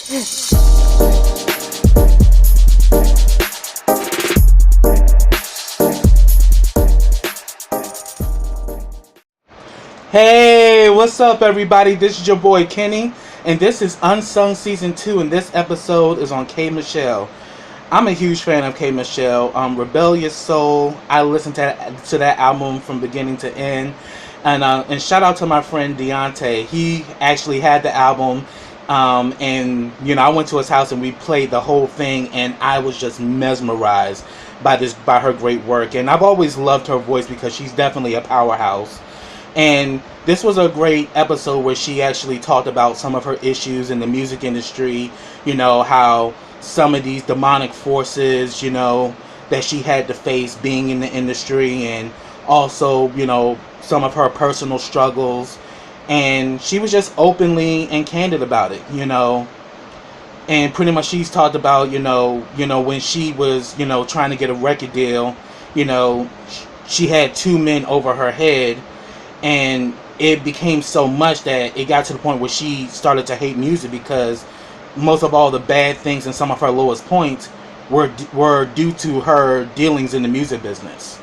Hey, what's up everybody? This is your boy Kenny, and this is Unsung Season 2, and this episode is on K. Michelle. I'm a huge fan of K. Michelle. Rebellious Soul, I listened to that album from beginning to end. And shout out to my friend Deontay. He actually had the album, and I went to his house and we played the whole thing, and I was just mesmerized by her great work. And I've always loved her voice because she's definitely a powerhouse. And this was a great episode where she actually talked about some of her issues in the music industry, how some of these demonic forces, that she had to face being in the industry, and also, some of her personal struggles. And she was just openly and candid about it, and pretty much she's talked about, when she was, trying to get a record deal, she had two men over her head. And it became so much that it got to the point where she started to hate music because most of all the bad things and some of her lowest points were due to her dealings in the music business.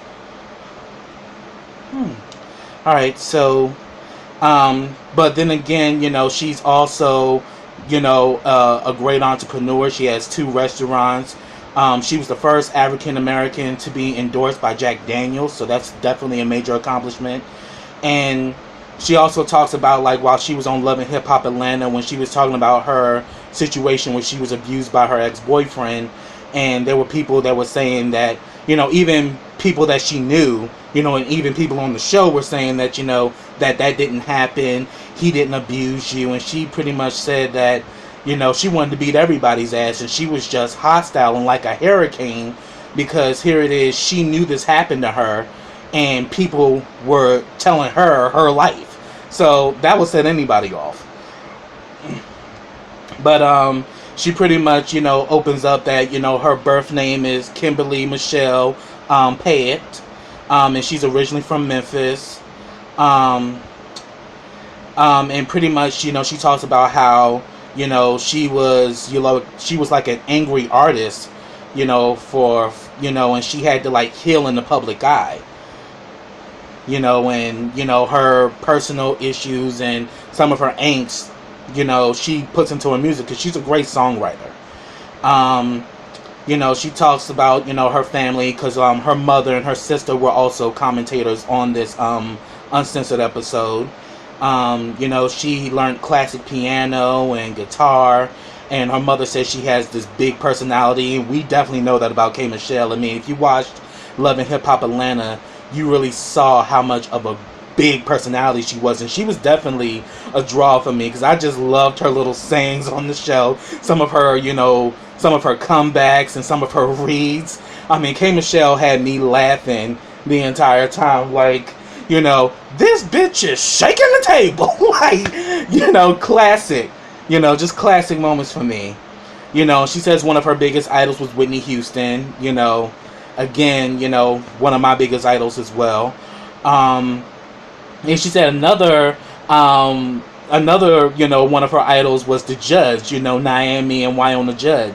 Alright, so, but then again, she's also, a great entrepreneur. She has 2 restaurants. She was the first African American to be endorsed by Jack Daniels, so that's definitely a major accomplishment. And she also talks about, like, while she was on Love and Hip Hop Atlanta, when she was talking about her situation where she was abused by her ex-boyfriend, and there were people that were saying that, even people that she knew, and even people on the show were saying that, that didn't happen, he didn't abuse you, and she pretty much said that, she wanted to beat everybody's ass, and she was just hostile and like a hurricane, because here it is, she knew this happened to her, and people were telling her life. So that would set anybody off. But she pretty much, opens up that, her birth name is Kimberly Michelle Payette. And she's originally from Memphis. And pretty much, she talks about how, she was like an angry artist, and she had to like heal in the public eye. And, her personal issues and some of her angst, she puts into her music because she's a great songwriter. She talks about, her family because her mother and her sister were also commentators on this Uncensored episode. She learned classic piano and guitar, and her mother says she has this big personality, and we definitely know that about K. Michelle. I mean, if you watched Love and Hip Hop Atlanta, you really saw how much of a big personality she was, and she was definitely a draw for me because I just loved her little sayings on the show, some of her comebacks and some of her reads. I mean, K. Michelle had me laughing the entire time, like, this bitch is shaking the table. Like, classic, just classic moments for me. She says one of her biggest idols was Whitney Houston, again, one of my biggest idols as well. And she said another, one of her idols was the Judge, Naomi and Wyona Judd.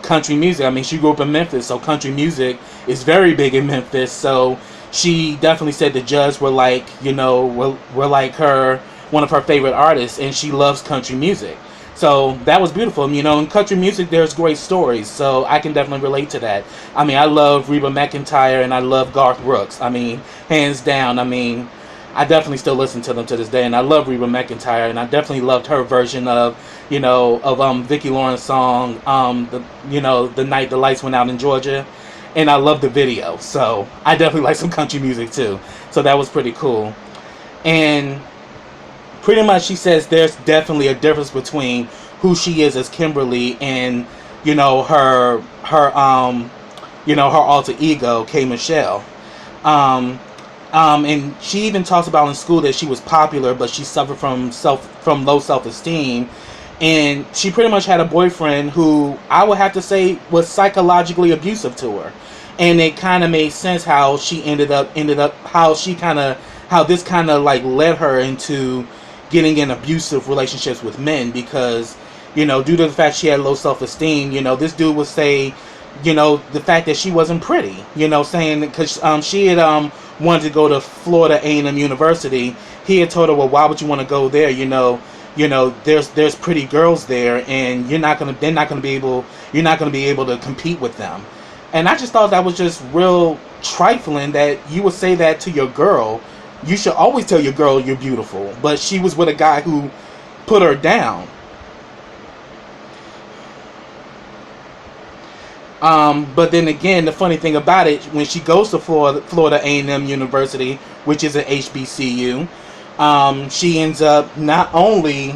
Country music. I mean, she grew up in Memphis, so country music is very big in Memphis. So she definitely said the Judds were like, were like one of her favorite artists, and she loves country music. So that was beautiful. In country music, there's great stories. So I can definitely relate to that. I mean, I love Reba McEntire and I love Garth Brooks. I mean, hands down. I mean, I definitely still listen to them to this day. And I love Reba McEntire, and I definitely loved her version of, Vicki Lawrence's song, The Night the Lights Went Out in Georgia. And I love the video. So I definitely like some country music too. So that was pretty cool. And pretty much she says there's definitely a difference between who she is as Kimberly and, her alter ego, K. Michelle. And she even talks about in school that she was popular, but she suffered from low self-esteem. And she pretty much had a boyfriend who I would have to say was psychologically abusive to her. And it kind of made sense how she ended up how this kind of like led her into getting in abusive relationships with men, because due to the fact she had low self-esteem, this dude would say, the fact that she wasn't pretty, saying because she had wanted to go to Florida A&M University. He had told her, well, why would you want to go there? There's pretty girls there, and you're not gonna be able to compete with them. And I just thought that was just real trifling that you would say that to your girl. You should always tell your girl you're beautiful, but she was with a guy who put her down. But then again, the funny thing about it, when she goes to Florida A&M University, which is an HBCU, she ends up not only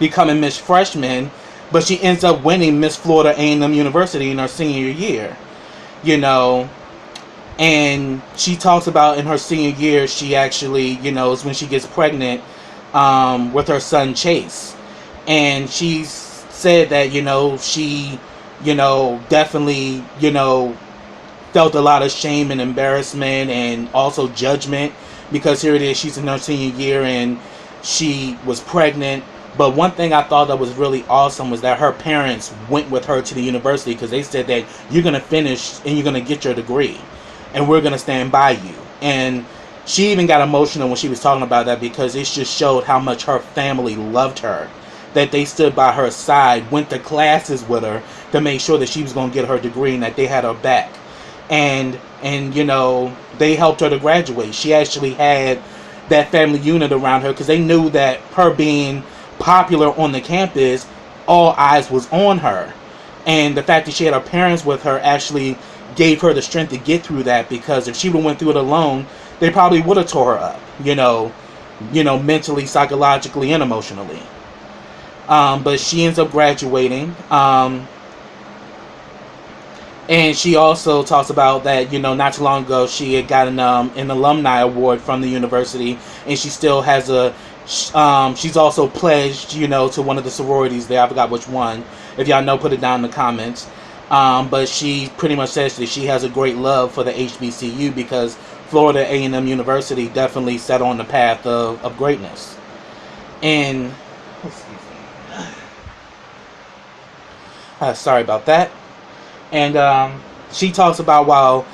becoming Miss Freshman, but she ends up winning Miss Florida A&M University in her senior year. And she talks about in her senior year, she actually, is when she gets pregnant with her son Chase. And she said that, she definitely, felt a lot of shame and embarrassment and also judgment, because here it is, she's in her senior year and she was pregnant. But one thing I thought that was really awesome was that her parents went with her to the university, because they said that you're going to finish and you're going to get your degree and we're going to stand by you. And she even got emotional when she was talking about that, because it just showed how much her family loved her, that they stood by her side, went to classes with her to make sure that she was going to get her degree and that they had her back. And they helped her to graduate. She actually had that family unit around her, because they knew that her being popular on the campus, all eyes was on her. And the fact that she had her parents with her actually gave her the strength to get through that, because if she would have went through it alone, they probably would have tore her up, mentally, psychologically, and emotionally. But she ends up graduating. And she also talks about that, not too long ago, she had gotten an alumni award from the university, and she still has she's also pledged, to one of the sororities there. I forgot which one. If y'all know, put it down in the comments. But she pretty much says that she has a great love for the HBCU, because Florida A&M University definitely set on the path of greatness. And sorry about that. And she talks about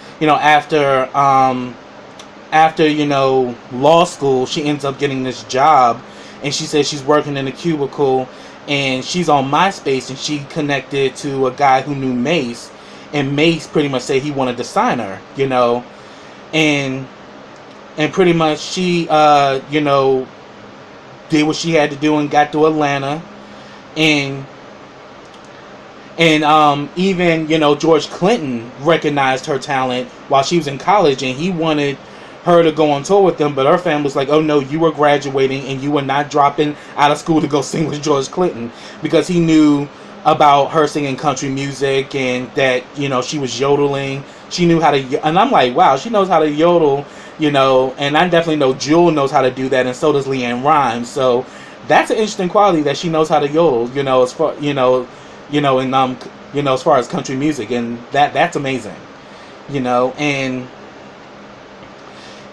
after law school, she ends up getting this job, and she says she's working in a cubicle, and she's on MySpace, and she connected to a guy who knew Mace, and Mace pretty much said he wanted to sign her, and pretty much she did what she had to do and got to Atlanta, and even, George Clinton recognized her talent while she was in college, and he wanted her to go on tour with them, but her family was like, oh no, you were graduating and you were not dropping out of school to go sing with George Clinton, because he knew about her singing country music and that, she was yodeling. She knew how to, and I'm like, wow, she knows how to yodel, and I definitely know Jewel knows how to do that, and so does LeAnn Rimes. So that's an interesting quality, that she knows how to yodel, as far, as far as country music, and that's amazing,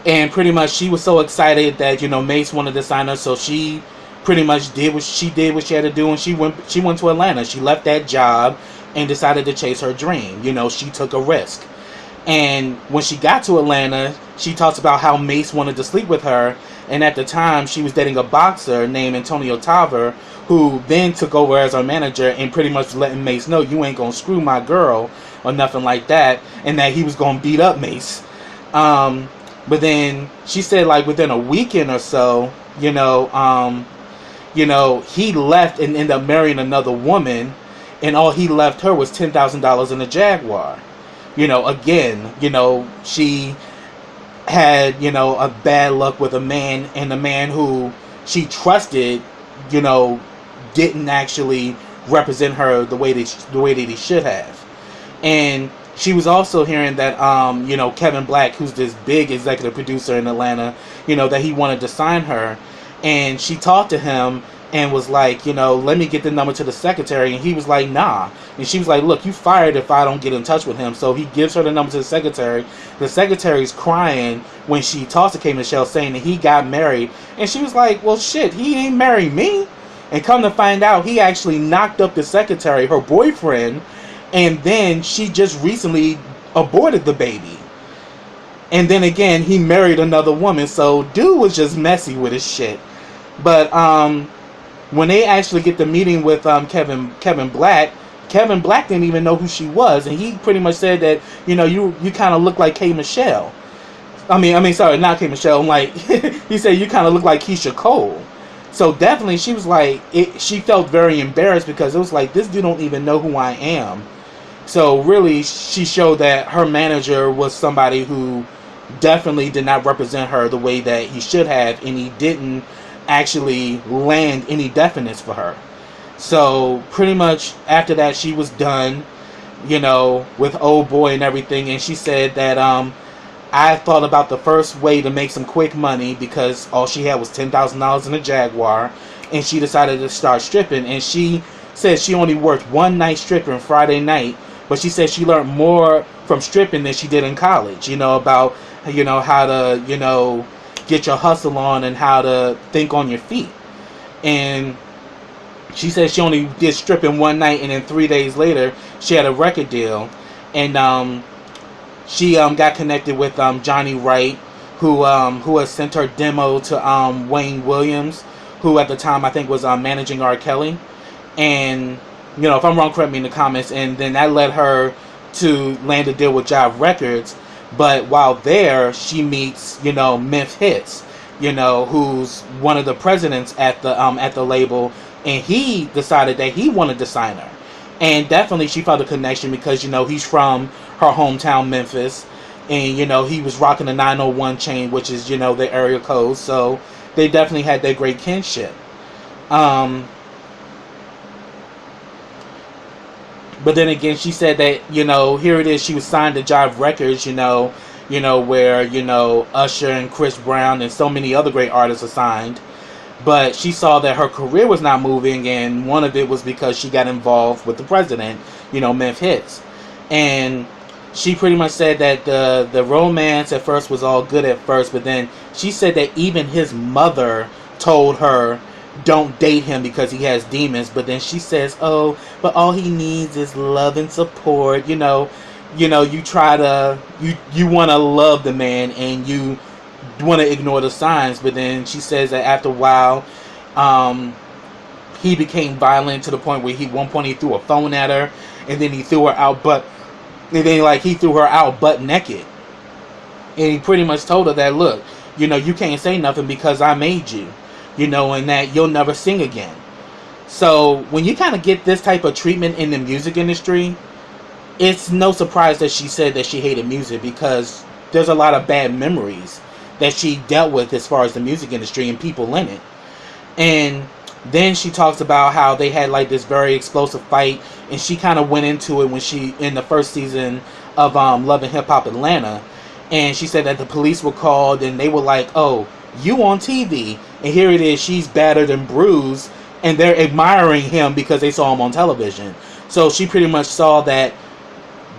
and pretty much she was so excited that, Mace wanted to sign her, so she pretty much did what she had to do, and she went to Atlanta. She left that job and decided to chase her dream. She took a risk. And when she got to Atlanta, she talks about how Mace wanted to sleep with her, and at the time she was dating a boxer named Antonio Tarver, who then took over as her manager and pretty much letting Mace know, you ain't gonna screw my girl or nothing like that, and that he was gonna beat up Mace. But then she said, like, within a weekend or so, he left and ended up marrying another woman, and all he left her was $10,000 in a Jaguar. Again, she had, a bad luck with a man, and the man who she trusted, didn't actually represent her the way that he should have. And she was also hearing that, Kevin Black, who's this big executive producer in Atlanta, that he wanted to sign her. And she talked to him and was like, let me get the number to the secretary. And he was like, nah. And she was like, look, you fired if I don't get in touch with him. So he gives her the number to the secretary. The secretary's crying when she talks to K. Michelle, saying that he got married. And she was like, well, shit, he ain't married me. And come to find out, he actually knocked up the secretary, her boyfriend, and then she just recently aborted the baby. And then again, he married another woman. So dude was just messy with his shit. But when they actually get the meeting with Kevin Black didn't even know who she was, and he pretty much said that, you know, you kind of look like K. Michelle. I mean, sorry, not K. Michelle. Like he said, you kind of look like Keisha Cole. So definitely, she was like, she felt very embarrassed because it was like, this dude don't even know who I am. So really, she showed that her manager was somebody who definitely did not represent her the way that he should have, and he didn't actually land any definites for her. So pretty much after that, she was done, you know, with old boy and everything. And she said that I thought about the first way to make some quick money because all she had was $10,000 in a Jaguar, and she decided to start stripping. And she said she only worked one night stripping Friday night, but she said she learned more from stripping than she did in college, you know, about, you know, how to, you know, get your hustle on and how to think on your feet. And she said she only did stripping one night, and then 3 days later she had a record deal. And she got connected with Johnny Wright, who had sent her demo to Wayne Williams, who at the time I think was managing R. Kelly. And you know, if I'm wrong, correct me in the comments. And then that led her to land a deal with Jive Records. But while there, she meets, you know, CHIEFHITTS, you know, who's one of the presidents at the label, and he decided that he wanted to sign her. And definitely she felt a connection because, you know, he's from her hometown, Memphis, and, you know, he was rocking the 901 chain, which is, you know, the area code. So they definitely had that great kinship. But then again, she said that, you know, here it is, she was signed to Jive Records, you know, where, you know, Usher and Chris Brown and so many other great artists are signed. But she saw that her career was not moving, and one of it was because she got involved with the president, you know, CHIEFHITTS. And she pretty much said that the romance at first was all good at first, but then she said that even his mother told her, don't date him because he has demons. But then she says, oh, but all he needs is love and support. You know, you try to, you want to love the man and you want to ignore the signs. But then she says that after a while, he became violent to the point where one point he threw a phone at her, and then he threw her out he threw her out butt naked. And he pretty much told her that, look, you know, you can't say nothing because I made you. You know, and that you'll never sing again. So when you kind of get this type of treatment in the music industry, it's no surprise that she said that she hated music, because there's a lot of bad memories that she dealt with as far as the music industry and people in it. And then she talks about how they had like this very explosive fight, and she kind of went into it when she, in the first season of Love and Hip Hop Atlanta, and she said that the police were called and they were like, oh, you on TV, and here it is, she's battered and bruised, and they're admiring him because they saw him on television. So she pretty much saw that,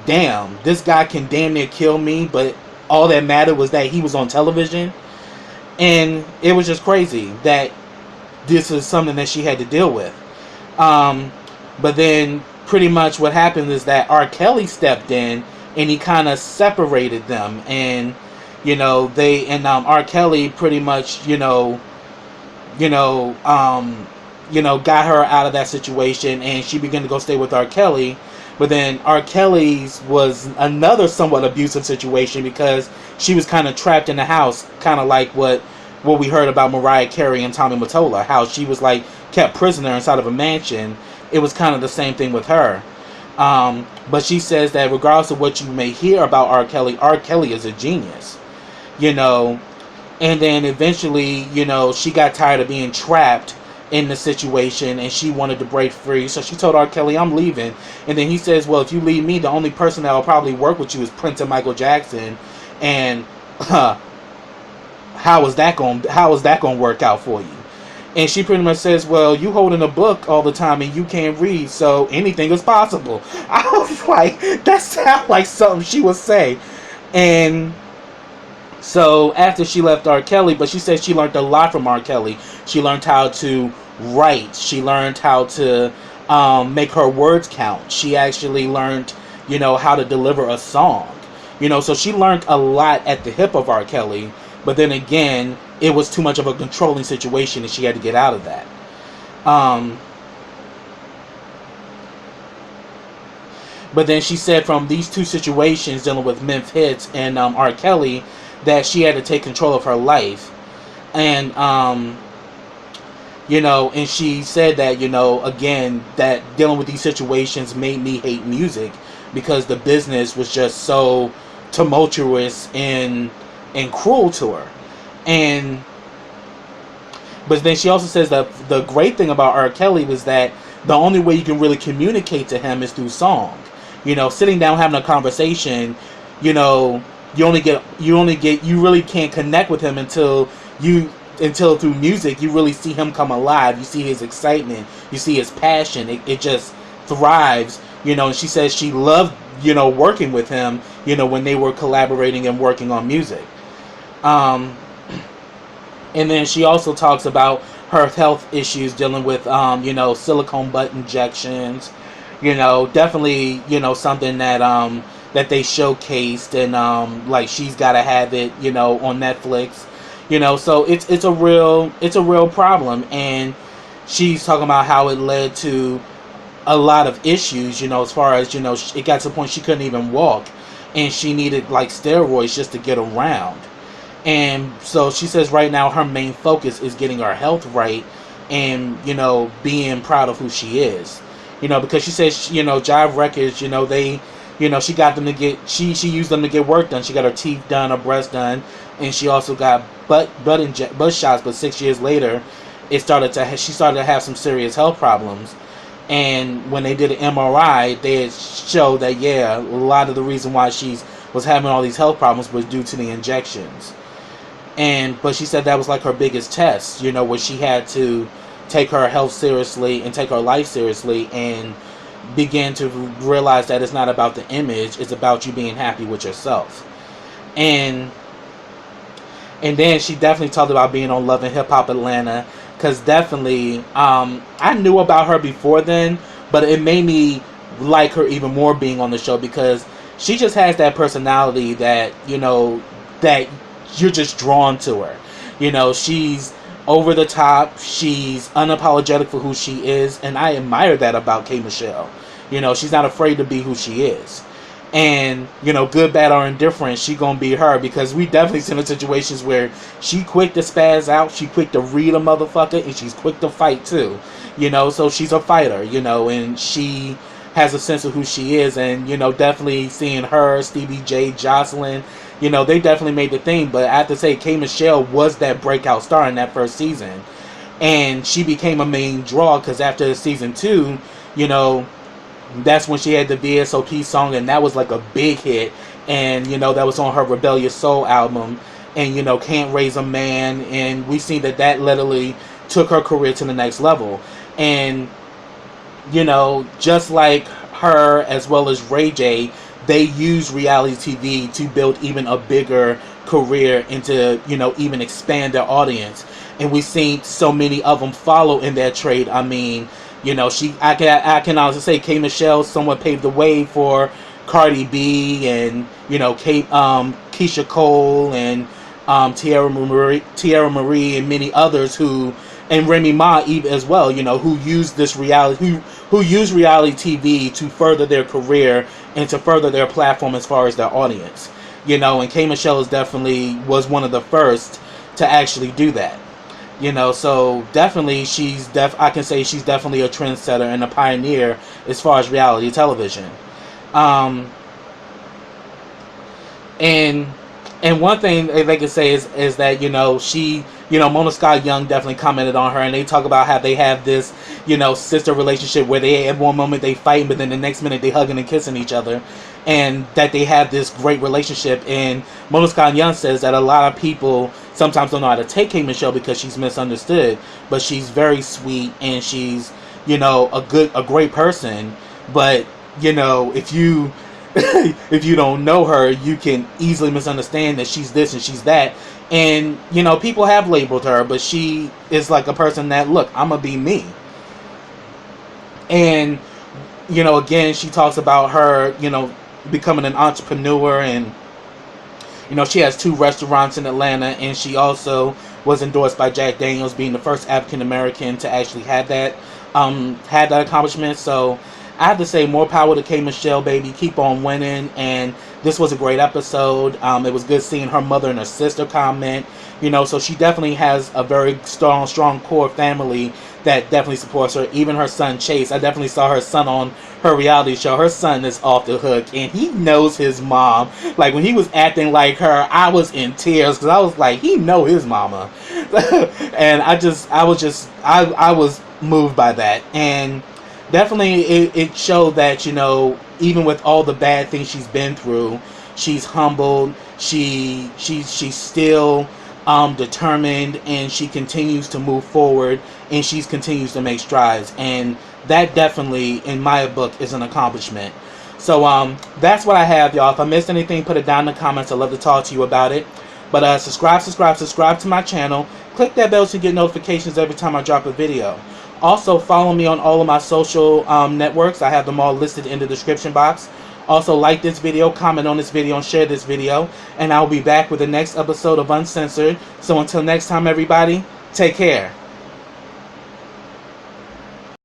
damn, this guy can damn near kill me, but all that mattered was that he was on television. And it was just crazy that this is something that she had to deal with. But then pretty much what happened is that R. Kelly stepped in and he kind of separated them, and you know, R. Kelly pretty much, got her out of that situation, and she began to go stay with R. Kelly. But then R. Kelly's was another somewhat abusive situation because she was kind of trapped in the house, kind of like what we heard about Mariah Carey and Tommy Mottola, how she was like kept prisoner inside of a mansion. It was kind of the same thing with her. But she says that regardless of what you may hear about R. Kelly is a genius. You know, and then eventually, you know, she got tired of being trapped in the situation and she wanted to break free. So she told R. Kelly, I'm leaving. And then he says, well, if you leave me, the only person that will probably work with you is Prince and Michael Jackson. And how is that going to work out for you? And she pretty much says, well, you holding a book all the time and you can't read, so anything is possible. I was like, that sounds like something she would say. And so after she left R. Kelly, but she said she learned a lot from R. Kelly. She learned how to write. She learned how to make her words count. She actually learned, how to deliver a song. So she learned a lot at the hip of R. Kelly, but then again, it was too much of a controlling situation and she had to get out of that. But then she said from these two situations dealing with CHIEFHITTS and R. Kelly, that she had to take control of her life. And, and she said that, again, that dealing with these situations made me hate music because the business was just so tumultuous and cruel to her. But then she also says that the great thing about R. Kelly was that the only way you can really communicate to him is through song. Sitting down having a conversation, you really can't connect with him until through music you really see him come alive. You see his excitement, you see his passion. It just thrives. And she says she loved working with him, when they were collaborating and working on music. And then she also talks about her health issues dealing with silicone butt injections. Definitely, something that that they showcased, and like she's gotta have it, on Netflix. So it's a real problem, and she's talking about how it led to a lot of issues, as far as, it got to the point she couldn't even walk, and she needed like steroids just to get around. And so she says right now her main focus is getting her health right and, being proud of who she is. Because she says, Jive Records, they, she got them to get, she used them to get work done. She got her teeth done, her breast done, and she also got butt shots. But 6 years later, she started to have some serious health problems. And when they did an MRI, they showed that, a lot of the reason why she was having all these health problems was due to the injections. But she said that was like her biggest test, where she had to take her health seriously and take her life seriously and begin to realize that it's not about the image, it's about you being happy with yourself. And then she definitely talked about being on Love and Hip Hop Atlanta, because definitely I knew about her before then, but it made me like her even more being on the show, because she just has that personality that that you're just drawn to her. She's over the top, she's unapologetic for who she is, and I admire that about K. Michelle. She's not afraid to be who she is. And, good, bad, or indifferent, she gonna be her, because we definitely seen in situations where she quick to spaz out, she quick to read a motherfucker, and she's quick to fight too. So she's a fighter, and she has a sense of who she is. And, definitely seeing her, Stevie J, Jocelyn, they definitely made the thing. But I have to say, K. Michelle was that breakout star in that first season. And she became a main draw, because after season 2, that's when she had the VSOP song, and that was like a big hit. And, that was on her Rebellious Soul album. And, Can't Raise a Man. And we seen that literally took her career to the next level. And, just like her as well as Ray J, they use reality TV to build even a bigger career and to, even expand their audience. And we've seen so many of them follow in their trade. I mean, I can honestly say K. Michelle somewhat paved the way for Cardi B and, Keisha Cole and Tierra Marie and many others and Remy Ma as well, who use this reality, who use reality TV to further their career and to further their platform as far as their audience. And K. Michelle was one of the first to actually do that. So definitely I can say she's definitely a trendsetter and a pioneer as far as reality television. And one thing they can say is that, she, Mona Scott Young definitely commented on her, and they talk about how they have this, sister relationship where they, at one moment they fight, but then the next minute they hugging and kissing each other, and that they have this great relationship. And Mona Scott Young says that a lot of people sometimes don't know how to take K. Michelle because she's misunderstood, but she's very sweet and she's, a great person. But, if you if you don't know her, you can easily misunderstand that she's this and she's that. And, you know, people have labeled her, but she is like a person that, look, I'm going to be me. And, you know, again, she talks about her, you know, becoming an entrepreneur, and, you know, she has 2 restaurants in Atlanta, and she also was endorsed by Jack Daniels, being the first African American to actually have that accomplishment. So I have to say, more power to K. Michelle, baby. Keep on winning. And this was a great episode. It was good seeing her mother and her sister comment. You know, so she definitely has a very strong core family that definitely supports her. Even her son Chase, I definitely saw her son on her reality show. Her son is off the hook, and he knows his mom. Like, when he was acting like her, I was in tears, because I was like, he know his mama. And I was moved by that. And definitely it showed that, you know, even with all the bad things she's been through, she's humbled. She's still determined, and she continues to move forward, and she continues to make strides. And that definitely, in my book, is an accomplishment. So that's what I have, y'all. If I missed anything, put it down in the comments. I'd love to talk to you about it. But subscribe to my channel. Click that bell to get notifications every time I drop a video. Also, follow me on all of my social networks. I have them all listed in the description box. Also, like this video, comment on this video, and share this video. And I'll be back with the next episode of Uncensored. So until next time, everybody, take care.